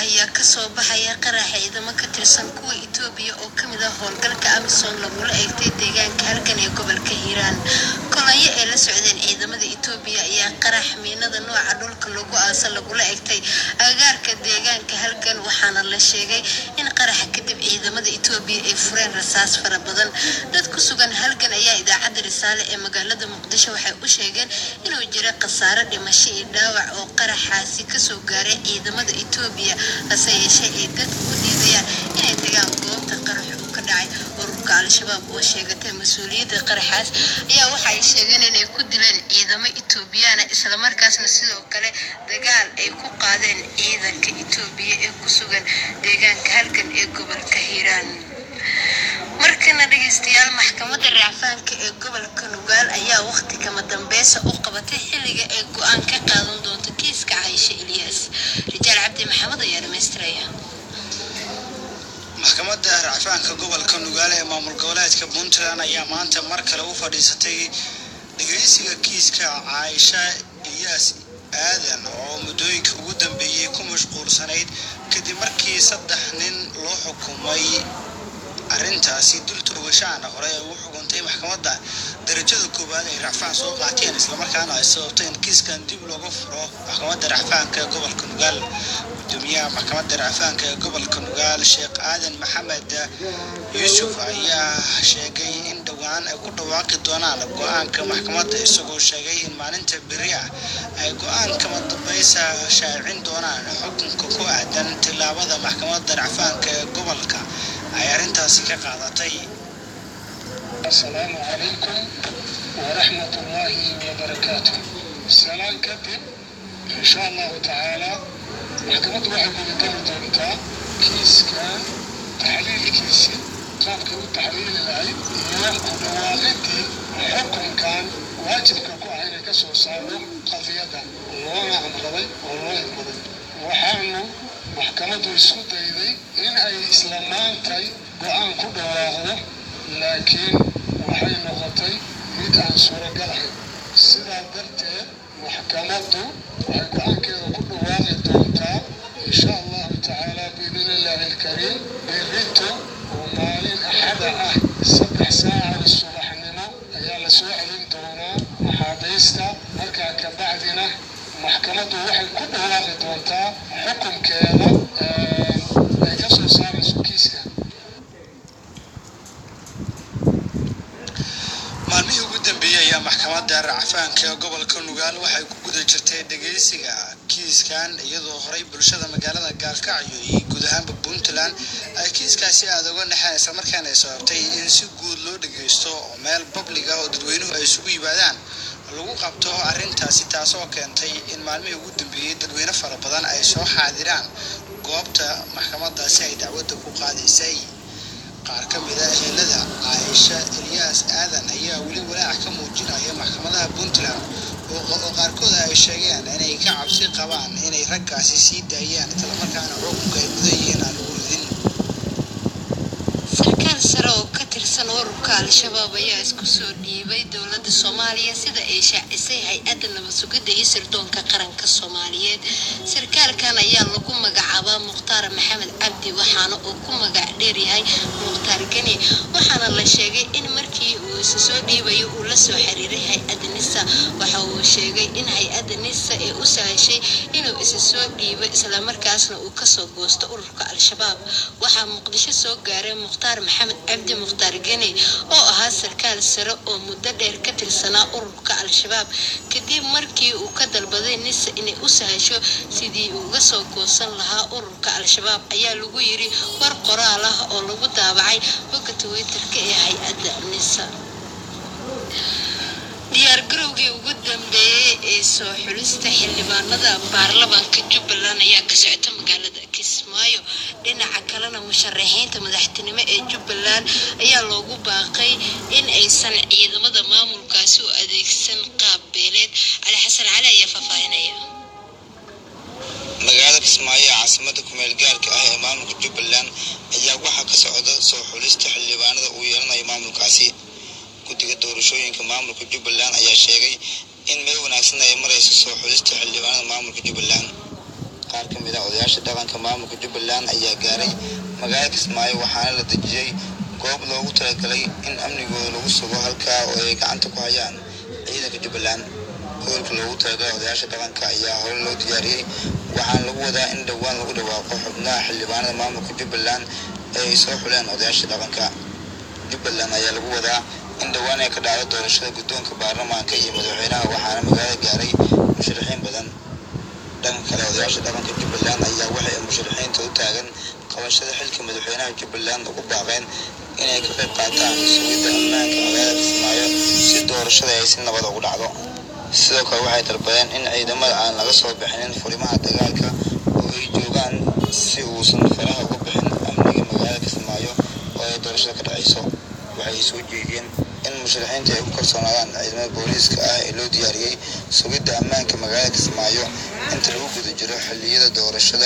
ayaa ka soo baxaya qarax ciidamo ka tirsan kuwa Itoobiya oo kamid ah howlgalka AMISOM lagula eegtay deegaanka halkan ee gobolka Hiiraan. Kolonyo ee la socdeen ciidamada Itoobiya ayaa qarax miinada nooca dhulka lagu aasay lagula eegtay agagaarka deegaanka halkan, waxaana la sheegay in qaraxa kadib ciidamada Itoobiya ay fureen rasaas fara badan. Dad ku sugan halkan ayaa idaacadda Risaale ee magaalada Muqdisho waxay u sheegeen inuu jiro khasaare dhimasho iyo dhaawac oo qaraxaasi ka soo gaaray ciidamada Itoobiya, hase yeeshee ay dadku u diidayaan inay tagaan goobta qaraxa uu ka dhacay. Ururka Al-Shabaab oo sheegatay mas'uuliyadda qaraxaas ayaa waxay sheegeen inay ku dileen ciidamo Itoobiyaan isla markaasna sidoo kale dagaal ay ku qaadeen ciidanka Itoobiya ee ku sugan deegaanka halkan ee gobolka Hiiraan. markana dhageystayaal maxkamadda racfaanka ee gobolka Nugaal ayaa waqti kama dambaysa u qabatay xilliga ay go'aan ka qaadan doonto kiiska Caaisha Ilyas. Rijaal Cabdi Maxamed ayaa dhameystiraya. maxkamadda racfaanka gobolka Nugaal ee maamul goboleedka Puntland ayaa maanta mar kale u fadhiisatay dhageysiga kiiska Caaisha Ilyas aadan oo muddooyinka ugu dambeeyay ku mashquulsanayd kadib markii 3 nin loo xukumay arrintaasi dul toogashaana hore u xukuntay maxkamadda darajada koowaad ee racfaan soo qaateen isla markaana ay sababtay in kiiskan dib looga furo maxkamadda racfaanka ee gobolka Nugaal. gudoomiyaha maxkamadda racfaanka ee gobolka Nugaal Sheekh Aadan Maxamed Yuusuf ayaa sheegay in dhawaan ay ku dhawaaqi doonaan go'aanka maxkamadda, isagoo sheegay in maalinta beri ah ay go'aan kama dambaysa shaacin doonaan xukunka ku aadan tilaabada maxkamadda racfaanka ee gobolka ay arrintaasi ka qaadatay. السلام عليكم ورحمة الله وبركاته. سلام كتب إن شاء الله تعالى محكمة واحد من دونتا كيس كان تحليل كيسي كان تحليل العيب وواقعتي حكم كان واجب كوكو عيني كسو صارو قضية الله عمرضي والله عمرضي وحانو محكمة السودة إذي إن أي إسلامان كي وأن كل واغضه لكن waxay noqotay mid aan suuragal ahayn. sidaa darteed maxkamaddu waxay go'aankeeda ku dhawaaqi doontaa insha allahu tacaala biidnillaahi alkariim berrito oo maalin axada ah 3 saaca subaxnimo ayaa la soo celin doonaa maxaabiista. markaa ka bacdina maxkamaddu waxay ku dhawaaqi doontaa xukunkeeda ay ka soo saarayso kiiska. maalmihii ugu dambeeyay ayaa maxkamadda racfaanka ee gobolka Nugaal waxay ku guda jirtay dhageysiga kiiskan iyadoo horay bulshada magaalada Gaalkacyo iyo guud ahaan Puntland ay kiiskaasi aad uga naxeen isla markaana ay sababtay in si guud loo dhageysto oo meel public ah oo dadweynuhu ay isugu yimaadaan lagu qabto arrintaasi, taasoo keentay in maalmihii ugu dambeeyay dadweyne fara badan ay soo xaadiraan goobta maxkamaddaasi ay dacwadda ku qaadaysay. qaar ka mid ah ehelada Caaisha Ilyas aadan ayaa weli walaac ka muujinaya maxkamadaha Puntland oo qaarkood ay sheegeen inay ka cabsi qabaan inay raggaasi sii daayaan isla markaana xukunka ay mudan yihiin aan lagu ridin. sarkaal sare oo ka tirsan ururka Al-Shabaab ayaa isku soo dhiibay dowladda Soomaaliya sida ay shaacisay hay'adda nabad sugidda iyo sirdoonka qaranka Soomaaliyeed. sarkaalkan ayaa lagu magacaabaa Mukhtaar Maxamed Cabdi, waxaana uu ku magac dheer yahay Mukhtaar Gani, waxaana la sheegay in markii uu isu soo dhiibay uu la soo xiriiray hay'adda NISA. waxa uu sheegay in hay'adda NISA ay u sahashay inuu isu soo dhiibo isla markaasna uu ka soo goosto ururka Al-Shabaab. waxaa Muqdisho soo gaaray Mukhtaar Maxamed Cabdi Mukhtaar Gani oo ahaa sarkaal sare oo muddo dheer ka tirsanaa ururka Al-Shabaab, kadib markii uu ka dalbaday NISA inay u sahasho sidii uu uga soo goosan lahaa ururka Al-Shabaab, ayaa lagu yiri war qoraal ah oo lagu daabacay bogga Twitter-ka ee hay'adda NISA. diyaargarowgii ugu dambeeyay ee soo xulista xildhibaanada baarlamaanka Jubbaland ayaa ka socota magaalada Kismaayo. dhinaca kalena musharaxiinta madaxtinimo ee Jubbaland ayaa loogu baaqay in aysan ciidamada maamulkaasi u adeegsan qaab beeleed. Cali Xasan Cali ayaa faafahinaya. magaalada Kismaayo caasimada ku meel gaarka ah ee maamulka Jubbaland ayaa waxa ka socda soo xulista xildhibaanada uu yeelanayo maamulkaasi. guddiga doorashooyinka maamulka Jubbaland ayaa sheegay in meel wanaagsan ay marayso soo xulista xildhibaanada maamulka Jubbaland. qaar ka mid ah odayaasha dhaqanka maamulka Jubbaland ayaa gaaray magaalada Kismaayo waxaana la dejiyay goob loogu talagalay in amnigooda lagu sugo halkaa oo ay gacanta ku hayaan ciidanka Jubbaland. Gobolka loogu talagalay odayaasha dhaqanka ayaa hore loo diyaariyay waxaana lagu wadaa in dhowaan lagu dhawaaqo xubnaha xildhibaanada maamulka Jubbaland ee ay soo xuleen odayaasha dhaqanka. Jubbaland ayaa lagu wadaa in dhowaan ay ka dhacdo doorashada guddoonka baarlamaanka iyo madaxweynaha waxaana magaalada gaaray musharaxiin badan. dhanka kale odayaasha dhaqanka Jubbaland ayaa waxay musharaxiinta u taagan qabashada xilka madaxweynaha Jubbaland ugu baaqeen inay ka qayb qaataan sugidda ammaanka magaalada Kismaayo si doorashada ay si nabad ugu dhacdo. sidoo kale waxay dalbadeen in ciidamada aan laga soo bixinin furimaha dagaalka oo ay joogaan si uusan faraha uga bixin amniga magaalada Kismaayo oo ay doorashada ka dhacayso. waxay soo jeediyeen in musharaxiinta ay ku kalsoonaadaan ciidamada booliiska ah ee loo diyaariyay sugidda ammaanka magaalada Kismaayo inta lagu guda jiro xilliyada doorashada.